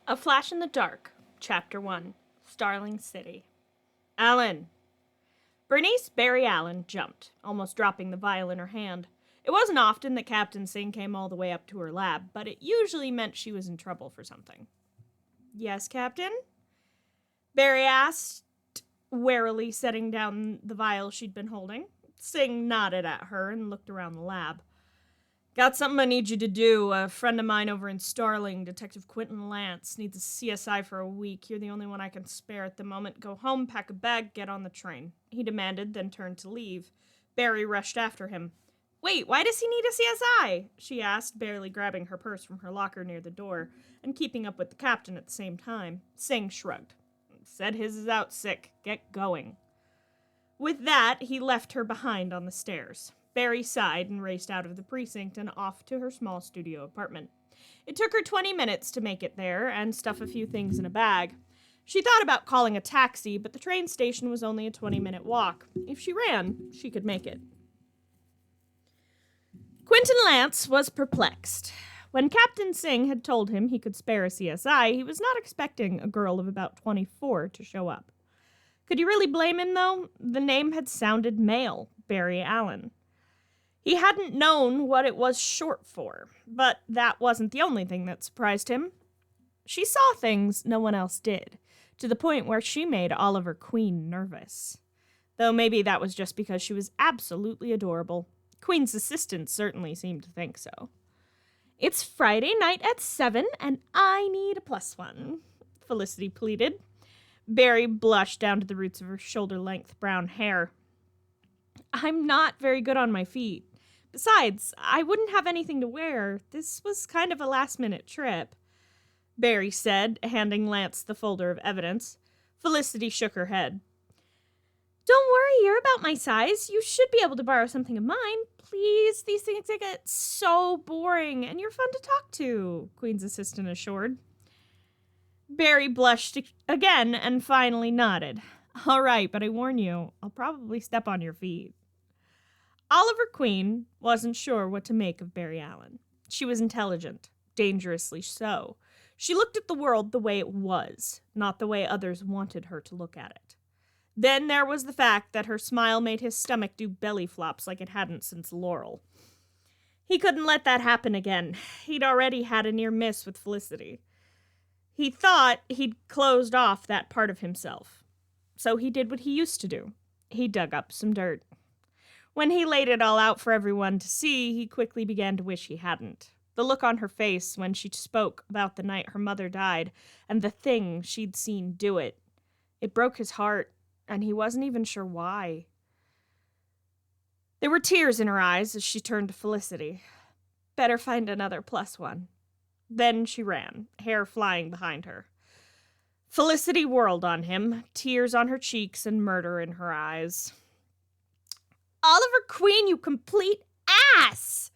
A Flash in the Dark, Chapter 1, Starling City. Allen! Bernice Barry Allen jumped, almost dropping the vial in her hand. It wasn't often that Captain Singh came all the way up to her lab, but it usually meant she was in trouble for something. Yes, Captain? Barry asked, warily setting down the vial she'd been holding. Singh nodded at her and looked around the lab. Got something I need you to do. A friend of mine over in Starling, Detective Quentin Lance, needs a CSI for a week. You're the only one I can spare at the moment. Go home, pack a bag, get on the train, he demanded, then turned to leave. Barry rushed after him. Wait, why does he need a CSI? She asked, barely grabbing her purse from her locker near the door and keeping up with the captain at the same time. Singh shrugged. Said his is out sick. Get going. With that, he left her behind on the stairs. Barry sighed and raced out of the precinct and off to her small studio apartment. It took her 20 minutes to make it there and stuff a few things in a bag. She thought about calling a taxi, but the train station was only a 20-minute walk. If she ran, she could make it. Quentin Lance was perplexed. When Captain Singh had told him he could spare a CSI, he was not expecting a girl of about 24 to show up. Could you really blame him, though? The name had sounded male, Barry Allen. He hadn't known what it was short for, but that wasn't the only thing that surprised him. She saw things no one else did, to the point where she made Oliver Queen nervous. Though maybe that was just because she was absolutely adorable. Queen's assistant certainly seemed to think so. It's Friday night at 7, and I need a +1, Felicity pleaded. Barry blushed down to the roots of her shoulder-length brown hair. I'm not very good on my feet. Besides, I wouldn't have anything to wear. This was kind of a last-minute trip, Barry said, handing Lance the folder of evidence. Felicity shook her head. Don't worry, you're about my size. You should be able to borrow something of mine. Please, these things get so boring, and you're fun to talk to, Queen's assistant assured. Barry blushed again and finally nodded. All right, but I warn you, I'll probably step on your feet. Oliver Queen wasn't sure what to make of Barry Allen. She was intelligent, dangerously so. She looked at the world the way it was, not the way others wanted her to look at it. Then there was the fact that her smile made his stomach do belly flops like it hadn't since Laurel. He couldn't let that happen again. He'd already had a near miss with Felicity. He thought he'd closed off that part of himself. So he did what he used to do. He dug up some dirt. When he laid it all out for everyone to see, he quickly began to wish he hadn't. The look on her face when she spoke about the night her mother died and the thing she'd seen do it. It broke his heart, and he wasn't even sure why. There were tears in her eyes as she turned to Felicity. Better find another +1. Then she ran, hair flying behind her. Felicity whirled on him, tears on her cheeks and murder in her eyes. Oliver Queen, you complete ass!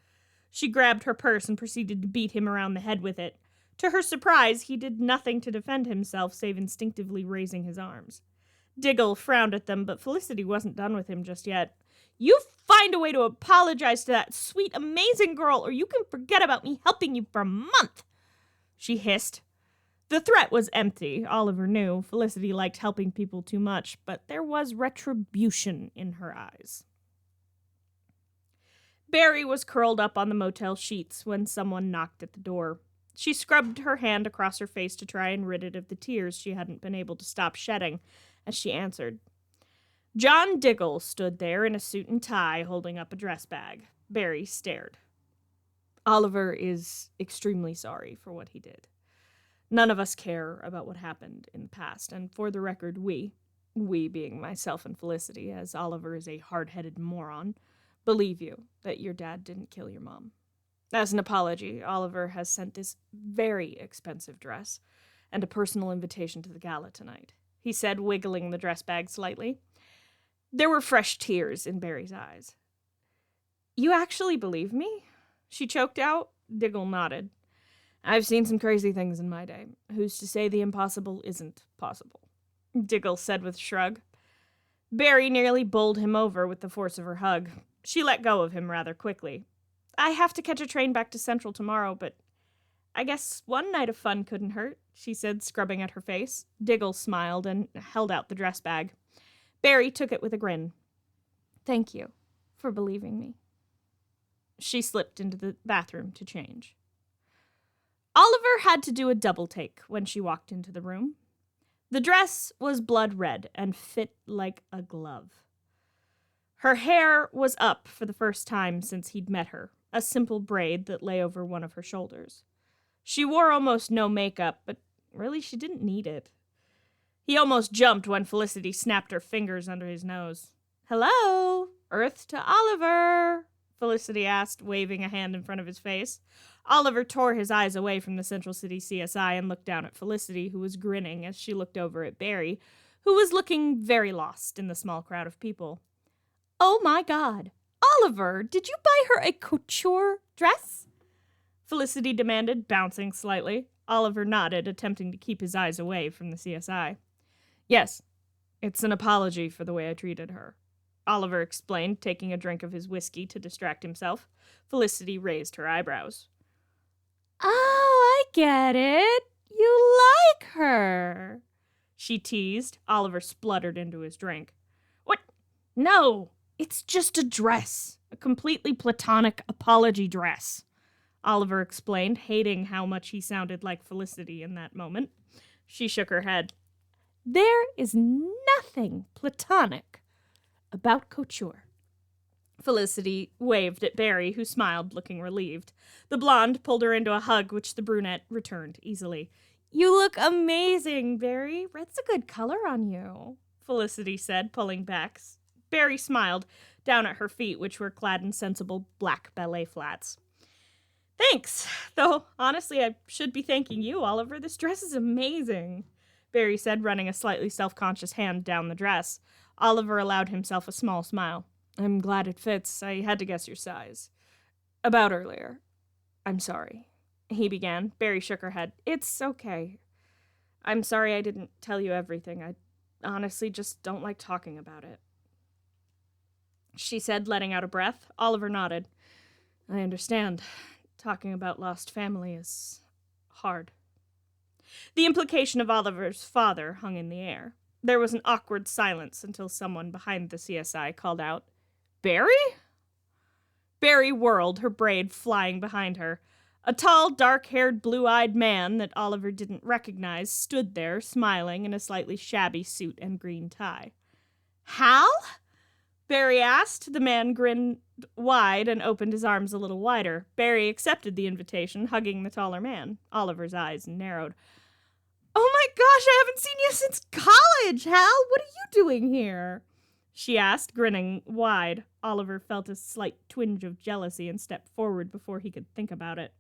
She grabbed her purse and proceeded to beat him around the head with it. To her surprise, he did nothing to defend himself save instinctively raising his arms. Diggle frowned at them, but Felicity wasn't done with him just yet. You find a way to apologize to that sweet, amazing girl, or you can forget about me helping you for a month, she hissed. The threat was empty, Oliver knew. Felicity liked helping people too much, but there was retribution in her eyes. Barry was curled up on the motel sheets when someone knocked at the door. She scrubbed her hand across her face to try and rid it of the tears she hadn't been able to stop shedding as she answered. John Diggle stood there in a suit and tie, holding up a dress bag. Barry stared. Oliver is extremely sorry for what he did. None of us care about what happened in the past, and for the record, we being myself and Felicity, as Oliver is a hard-headed moron, believe you that your dad didn't kill your mom. As an apology, Oliver has sent this very expensive dress and a personal invitation to the gala tonight, he said, wiggling the dress bag slightly. There were fresh tears in Barry's eyes. You actually believe me? She choked out. Diggle nodded. I've seen some crazy things in my day. Who's to say the impossible isn't possible? Diggle said with a shrug. Barry nearly bowled him over with the force of her hug. She let go of him rather quickly. I have to catch a train back to Central tomorrow, but I guess one night of fun couldn't hurt, she said, scrubbing at her face. Diggle smiled and held out the dress bag. Barry took it with a grin. Thank you for believing me. She slipped into the bathroom to change. Oliver had to do a double take when she walked into the room. The dress was blood red and fit like a glove. Her hair was up for the first time since he'd met her, a simple braid that lay over one of her shoulders. She wore almost no makeup, but really she didn't need it. He almost jumped when Felicity snapped her fingers under his nose. Hello, Earth to Oliver, Felicity asked, waving a hand in front of his face. Oliver tore his eyes away from the Central City CSI and looked down at Felicity, who was grinning as she looked over at Barry, who was looking very lost in the small crowd of people. Oh my God, Oliver, did you buy her a couture dress? Felicity demanded, bouncing slightly. Oliver nodded, attempting to keep his eyes away from the CSI. Yes, it's an apology for the way I treated her, Oliver explained, taking a drink of his whiskey to distract himself. Felicity raised her eyebrows. Oh, I get it. You like her, she teased. Oliver spluttered into his drink. What? No, it's just a dress. A completely platonic apology dress, Oliver explained, hating how much he sounded like Felicity in that moment. She shook her head. There is nothing platonic about couture. Felicity waved at Barry, who smiled, looking relieved. The blonde pulled her into a hug, which the brunette returned easily. You look amazing, Barry. Red's a good color on you, Felicity said, pulling back. Barry smiled down at her feet, which were clad in sensible black ballet flats. Thanks, though honestly I should be thanking you, Oliver. This dress is amazing, Barry said, running a slightly self-conscious hand down the dress. Oliver allowed himself a small smile. I'm glad it fits. I had to guess your size. About earlier. I'm sorry, he began. Barry shook her head. It's okay. I'm sorry I didn't tell you everything. I honestly just don't like talking about it, she said, letting out a breath. Oliver nodded. I understand. Talking about lost family is hard. The implication of Oliver's father hung in the air. There was an awkward silence until someone behind the CSI called out, Barry? Barry whirled, her braid flying behind her. A tall, dark-haired, blue-eyed man that Oliver didn't recognize stood there, smiling in a slightly shabby suit and green tie. Hal? Barry asked. The man grinned wide and opened his arms a little wider. Barry accepted the invitation, hugging the taller man. Oliver's eyes narrowed. Oh my gosh, I haven't seen you since college, Hal! What are you doing here? She asked, grinning wide. Oliver felt a slight twinge of jealousy and stepped forward before he could think about it.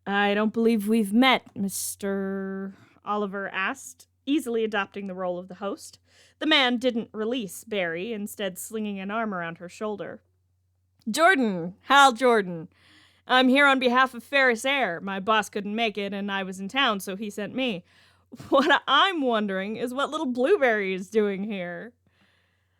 I don't believe we've met, Mr. Oliver asked, easily adopting the role of the host. The man didn't release Barry, instead slinging an arm around her shoulder. Jordan, Hal Jordan. I'm here on behalf of Ferris Air. My boss couldn't make it, and I was in town, so he sent me. What I'm wondering is what little Blueberry is doing here,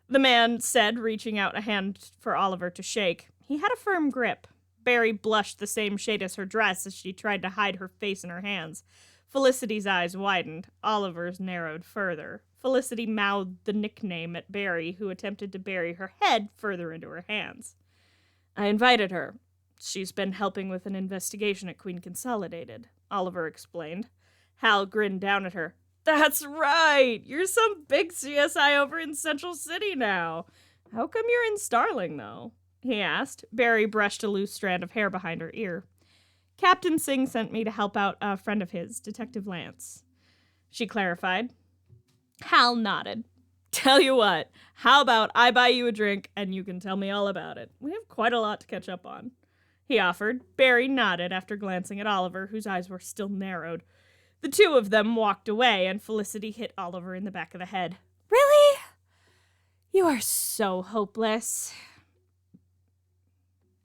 the man said, reaching out a hand for Oliver to shake. He had a firm grip. Barry blushed the same shade as her dress as she tried to hide her face in her hands. Felicity's eyes widened. Oliver's narrowed further. Felicity mouthed the nickname at Barry, who attempted to bury her head further into her hands. I invited her. She's been helping with an investigation at Queen Consolidated, Oliver explained. Hal grinned down at her. That's right! You're some big CSI over in Central City now. How come you're in Starling, though? He asked. Barry brushed a loose strand of hair behind her ear. Captain Singh sent me to help out a friend of his, Detective Lance, she clarified. Hal nodded. Tell you what, how about I buy you a drink and you can tell me all about it? We have quite a lot to catch up on, he offered. Barry nodded after glancing at Oliver, whose eyes were still narrowed. The two of them walked away, and Felicity hit Oliver in the back of the head. Really? You are so hopeless.